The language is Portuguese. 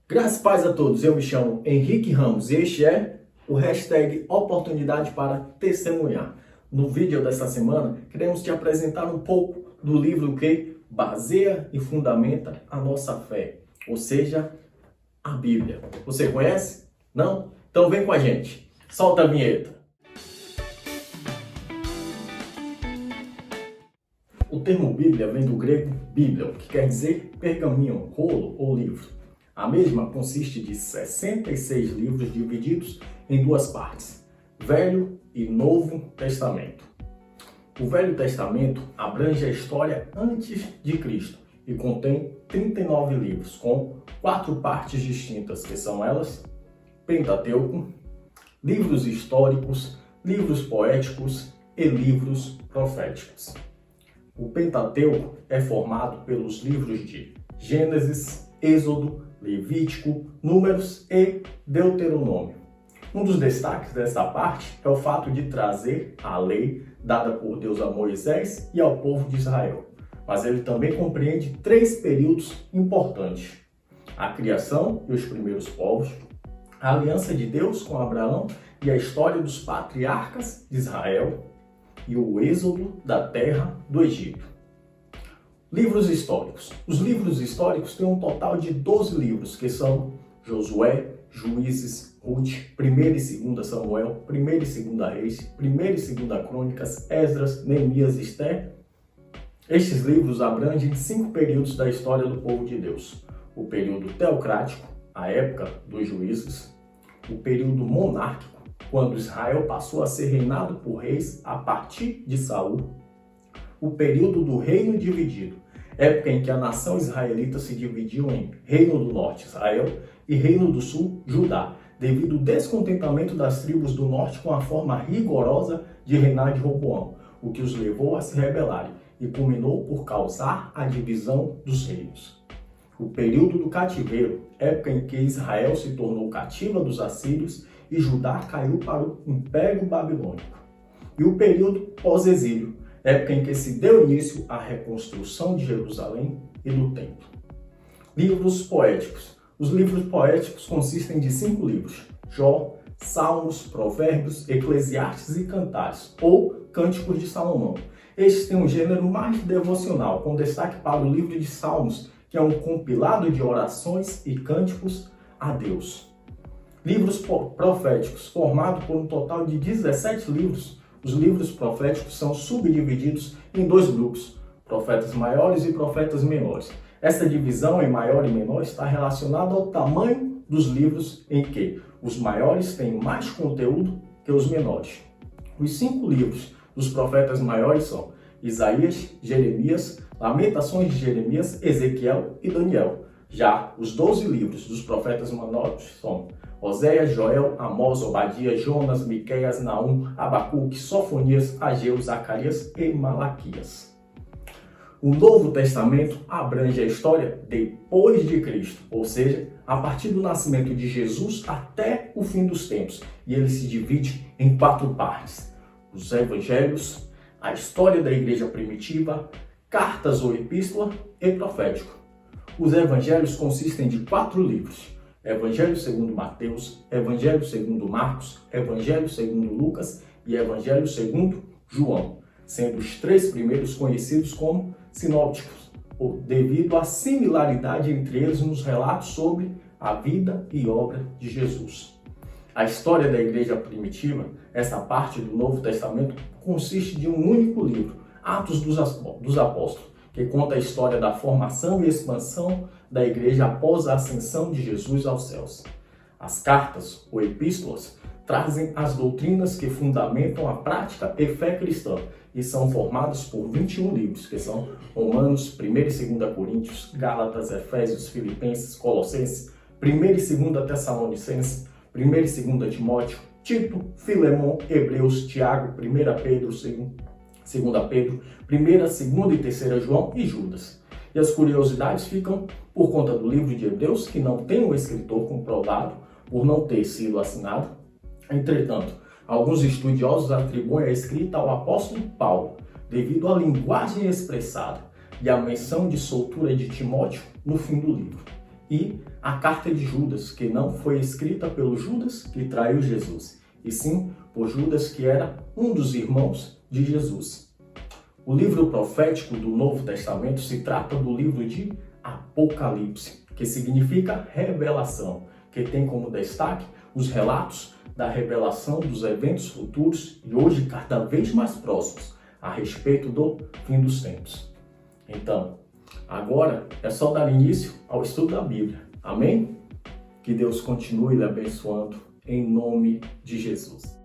Graças e paz a todos, eu me chamo Henrique Ramos e este é o hashtag Oportunidade para Testemunhar. No vídeo desta semana, queremos te apresentar um pouco do livro que baseia e fundamenta a nossa fé, ou seja, a Bíblia. Você conhece? Não? Então vem com a gente, solta a vinheta. O termo Bíblia vem do grego bíblia, que quer dizer pergaminho, rolo ou livro. A mesma consiste de 66 livros divididos em duas partes, Velho e Novo Testamento. O Velho Testamento abrange a história antes de Cristo e contém 39 livros, com 4 partes distintas, que são elas: Pentateuco, livros históricos, livros poéticos e livros proféticos. O Pentateuco é formado pelos livros de Gênesis, Êxodo, Levítico, Números e Deuteronômio. Um dos destaques dessa parte é o fato de trazer a lei dada por Deus a Moisés e ao povo de Israel. Mas ele também compreende 3 períodos importantes: a criação e os primeiros povos, a aliança de Deus com Abraão e a história dos patriarcas de Israel e o êxodo da terra do Egito. Livros históricos. Os livros históricos têm um total de 12 livros, que são Josué, Juízes, Ruth, 1ª e 2ª Samuel, 1ª e 2ª Reis, 1ª e 2ª Crônicas, Esdras, Neemias e Esther. Estes livros abrangem 5 períodos da história do povo de Deus: o período teocrático, a época dos juízes; o período monárquico, quando Israel passou a ser reinado por reis a partir de Saul; o período do reino dividido, época em que a nação israelita se dividiu em Reino do Norte, Israel, e Reino do Sul, Judá, devido ao descontentamento das tribos do norte com a forma rigorosa de reinar de Roboão, o que os levou a se rebelarem e culminou por causar a divisão dos reinos. O período do cativeiro, época em que Israel se tornou cativa dos assírios e Judá caiu para o Império Babilônico. E o período pós-exílio, época em que se deu início à reconstrução de Jerusalém e do Templo. Livros poéticos. Os livros poéticos consistem de 5 livros: Jó, Salmos, Provérbios, Eclesiastes e Cantares, ou Cânticos de Salomão. Estes têm um gênero mais devocional, com destaque para o livro de Salmos, que é um compilado de orações e cânticos a Deus. Livros proféticos, formado por um total de 17 livros. Os livros proféticos são subdivididos em 2 grupos: profetas maiores e profetas menores. Essa divisão em maior e menor está relacionada ao tamanho dos livros, em que os maiores têm mais conteúdo que os menores. Os 5 livros dos profetas maiores são Isaías, Jeremias, Lamentações de Jeremias, Ezequiel e Daniel. Já os 12 livros dos profetas menores são Oséias, Joel, Amós, Obadias, Jonas, Miqueias, Naum, Abacuque, Sofonias, Ageu, Zacarias e Malaquias. O Novo Testamento abrange a história depois de Cristo, ou seja, a partir do nascimento de Jesus até o fim dos tempos, e ele se divide em 4 partes: os Evangelhos, a história da igreja primitiva, cartas ou epístola e profético. Os Evangelhos consistem de 4 livros: Evangelho segundo Mateus, Evangelho segundo Marcos, Evangelho segundo Lucas e Evangelho segundo João, sendo os 3 primeiros conhecidos como sinópticos, devido à similaridade entre eles nos relatos sobre a vida e obra de Jesus. A história da igreja primitiva, essa parte do Novo Testamento, consiste de um único livro, Atos dos Apóstolos, que conta a história da formação e expansão da igreja após a ascensão de Jesus aos céus. As cartas, ou epístolas, trazem as doutrinas que fundamentam a prática e fé cristã e são formados por 21 livros, que são Romanos, 1ª e 2ª Coríntios, Gálatas, Efésios, Filipenses, Colossenses, 1ª e 2ª Tessalonicenses, 1ª e 2ª Timóteo, Tito, Filemão, Hebreus, Tiago, 1ª Pedro, 2ª Pedro, 1ª, 2ª e 3ª João e Judas. E as curiosidades ficam por conta do livro de Hebreus, que não tem um escritor comprovado por não ter sido assinado. Entretanto, alguns estudiosos atribuem a escrita ao apóstolo Paulo, devido à linguagem expressada e à menção de soltura de Timóteo no fim do livro. e a carta de Judas, que não foi escrita pelo Judas que traiu Jesus, e sim por Judas, que era um dos irmãos de Jesus. O livro profético do Novo Testamento se trata do livro de Apocalipse, que significa revelação, que tem como destaque os relatos da revelação dos eventos futuros e hoje cada vez mais próximos a respeito do fim dos tempos. Então, agora é só dar início ao estudo da Bíblia. Amém? Que Deus continue lhe abençoando em nome de Jesus.